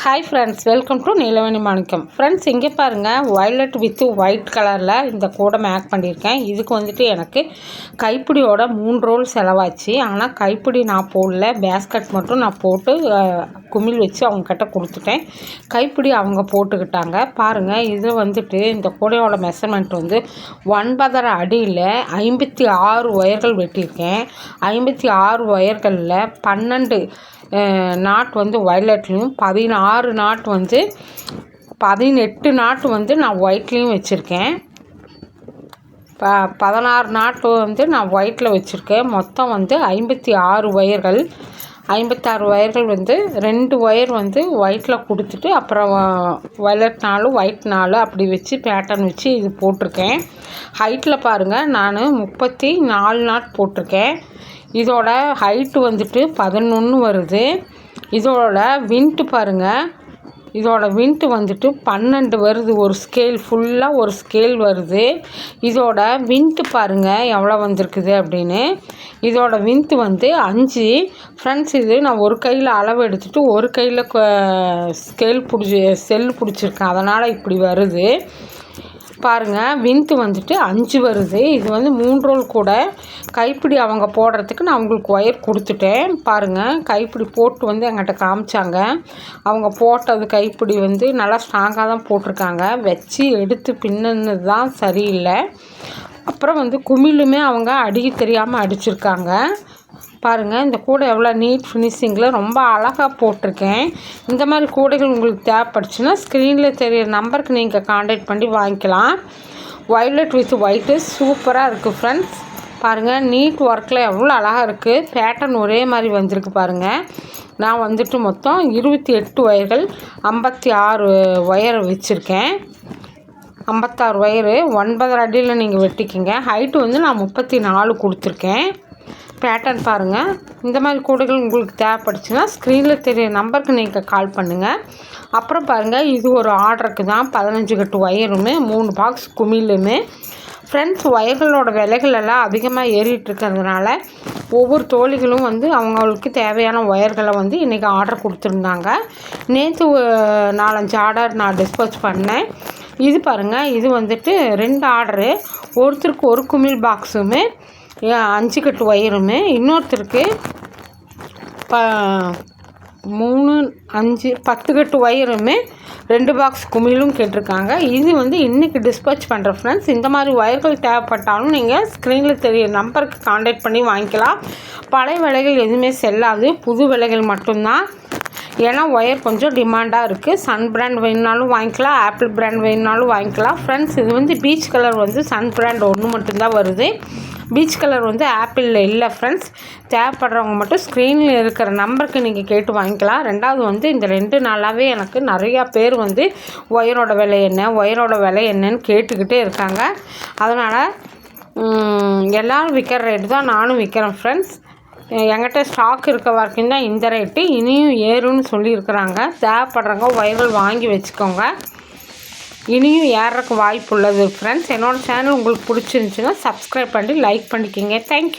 Hi friends, welcome to Neelaveni Manickam. Friends, இங்கே பாருங்கள், violet with white கலரில் இந்த கூடை மேக் பண்ணியிருக்கேன். இதுக்கு வந்துட்டு எனக்கு கைப்பிடியோட 3 ரோல் செலவாச்சு. ஆனால் கைப்பிடி நான் போடல, பேஸ்கட் மட்டும் நான் போட்டு குமிழ் வச்சு அவங்கக்கிட்ட கொடுத்துட்டேன். கைப்பிடி அவங்க போட்டுக்கிட்டாங்க. பாருங்கள், இது வந்துட்டு இந்த கூடையோட மெஷர்மெண்ட் வந்து 9.5 அடியில் 56 ஒயர்கள் வெட்டியிருக்கேன். 56 ஒயர்களில் 12 நாட் வந்து வயலட்லேயும் 16 நாட் வந்து 18 நாட் வந்து நான் ஒயிட்லேயும் வச்சுருக்கேன். 16 நாட்டு வந்து நான் ஒயிட்டில் வச்சுருக்கேன். மொத்தம் வந்து 56 ஒயர்கள். 56 ஒயர்கள் வந்து 2 ஒயர் வந்து ஒயிட்டில் கொடுத்துட்டு அப்புறம் வயலட் 4 ஒயிட் 4 அப்படி வச்சு பேட்டர்ன் வச்சு இது போட்டிருக்கேன். ஹைட்டில் பாருங்கள், நான் 34 நாட் போட்டிருக்கேன். இதோட ஹைட்டு வந்துட்டு 11 வருது. இதோட விண்ட்டு பாருங்கள், இதோட விண்ட்டு வந்துட்டு 12 வருது. ஒரு ஸ்கேல் ஃபுல்லாக ஒரு ஸ்கேல் வருது. இதோட விண்ட்டு பாருங்கள் எவ்வளோ வந்திருக்குது அப்படின்னு. இதோட விண்ட்டு வந்து 5. ஃப்ரெண்ட்ஸ், இது நான் ஒரு கையில் அளவு எடுத்துகிட்டு ஒரு கையில் செல் பிடிச்சிருக்கேன், அதனால் இப்படி வருது. பாருங்கள், விண்த்து வந்துட்டு 5 வருது. இது வந்து 3 ரோல் கூட. கைப்பிடி அவங்க போடுறதுக்கு நான் அவங்களுக்கு ஒயர் கொடுத்துட்டேன். பாருங்கள், கைப்பிடி போட்டு வந்து என்கிட்ட காமிச்சாங்க. அவங்க போட்டது கைப்பிடி வந்து நல்லா ஸ்ட்ராங்காக தான் போட்டிருக்காங்க. வச்சு எடுத்து பின்னது தான் சரியில்லை. அப்புறம் வந்து குமிழுமே அவங்க அடிக்க தெரியாமல் அடிச்சிருக்காங்க. பாருங்கள், இந்த கூடை எவ்வளோ நீட் ஃபினிஷிங்கில் ரொம்ப அழகாக போட்டிருக்கேன். இந்த மாதிரி கூடைகள் உங்களுக்கு தேவைப்படுச்சுன்னா ஸ்க்ரீனில் தெரியிற நம்பருக்கு நீங்கள் காண்டாக்ட் பண்ணி வாங்கிக்கலாம். வயலட் வித் ஒயிட்டு சூப்பராக இருக்குது ஃப்ரெண்ட்ஸ். பாருங்கள், நீட் ஒர்க்கில் எவ்வளோ அழகாக இருக்குது. பேட்டர்ன் ஒரே மாதிரி வந்திருக்கு பாருங்கள். நான் வந்துட்டு மொத்தம் 28 ஒயர்கள் 56 ஒயரை வச்சுருக்கேன். 56 ஒயரு 9.5 அடியில் நீங்கள் வெட்டிக்கிங்க. ஹைட்டு வந்து நான் 34 கொடுத்துருக்கேன். பேட்டர்ன் பாருங்கள். இந்த மாதிரி கூடைகள் உங்களுக்கு தேவைப்படுச்சுன்னா ஸ்க்ரீனில் தெரிய நம்பருக்கு நீங்கள் கால் பண்ணுங்கள். அப்புறம் பாருங்கள், இது ஒரு ஆர்டருக்கு தான் 15 கட்டு ஒயருமே 3 பாக்ஸ் குமிழுமே. ஃப்ரெண்ட்ஸ், ஒயர்களோட விலைகள் எல்லாம் அதிகமாக ஏறிட்டு இருக்கிறதுனால ஒவ்வொரு தோழிகளும் வந்து அவங்களுக்கு தேவையான ஒயர்களை வந்து இன்றைக்கி ஆர்டர் கொடுத்துருந்தாங்க. நேற்று 4-5 ஆர்டர் நான் டிஸ்பேச் பண்ணேன். இது பாருங்கள், இது வந்துட்டு 2 ஆர்டரு. ஒருத்தருக்கு ஒரு குமிழ் பாக்ஸுமே 5 கட்டு ஒயருமே, இன்னொருத்தருக்கு 3, 5, 10 கட்டு ஒயருமே 2 பாக்ஸ் குமிழும் கேட்டிருக்காங்க. இது வந்து இன்றைக்கி டிஸ்பேச் பண்ணுற ஃப்ரெண்ட்ஸ். இந்த மாதிரி ஒயர்கள் தேவைப்பட்டாலும் நீங்கள் ஸ்க்ரீனில் தெரிய நம்பருக்கு காண்டாக்ட் பண்ணி வாங்கிக்கலாம். பழைய விலைகள் எதுவுமே செல்லாது, புது விலைகள் மட்டும்தான். ஏன்னா ஒயர் கொஞ்சம் டிமாண்டாக இருக்குது. சன் பிராண்ட் வேணுனாலும் வாங்கிக்கலாம், ஆப்பிள் பிராண்ட் வேணுனாலும் வாங்கிக்கலாம். ஃப்ரெண்ட்ஸ், இது வந்து பீச் கலர் வந்து சன் பிராண்ட் ஒன்று மட்டும்தான் வருது. பீச் கலர் வந்து ஆப்பிளில் இல்லை ஃப்ரெண்ட்ஸ். தேவைப்படுறவங்க மட்டும் ஸ்க்ரீனில் இருக்கிற நம்பருக்கு நீங்கள் கேட்டு வாங்கிக்கலாம். ரெண்டாவது வந்து இந்த 2 நாளாகவே எனக்கு நிறையா பேர் வந்து ஒயரோட விலை என்னன்னு கேட்டுக்கிட்டே இருக்காங்க. அதனால் எல்லோரும் விற்கிற ரேட்டு தான் நானும் விற்கிறேன் ஃப்ரெண்ட்ஸ். என்கிட்ட ஸ்டாக் இருக்க வரைக்கும் தான் இந்த ரேட்டு, இனியும் ஏறும்னு சொல்லியிருக்கிறாங்க. தேவைப்படுறவங்க ஒயர்கள் வாங்கி வச்சுக்கோங்க. இனியும் ஏறக்கு வாய்ப்பு உள்ளது ஃப்ரெண்ட்ஸ். என்னோடய சேனல் உங்களுக்கு பிடிச்சிருந்துச்சுன்னா சப்ஸ்கிரைப் பண்ணி லைக் பண்ணிக்கோங்க. தேங்க்யூ.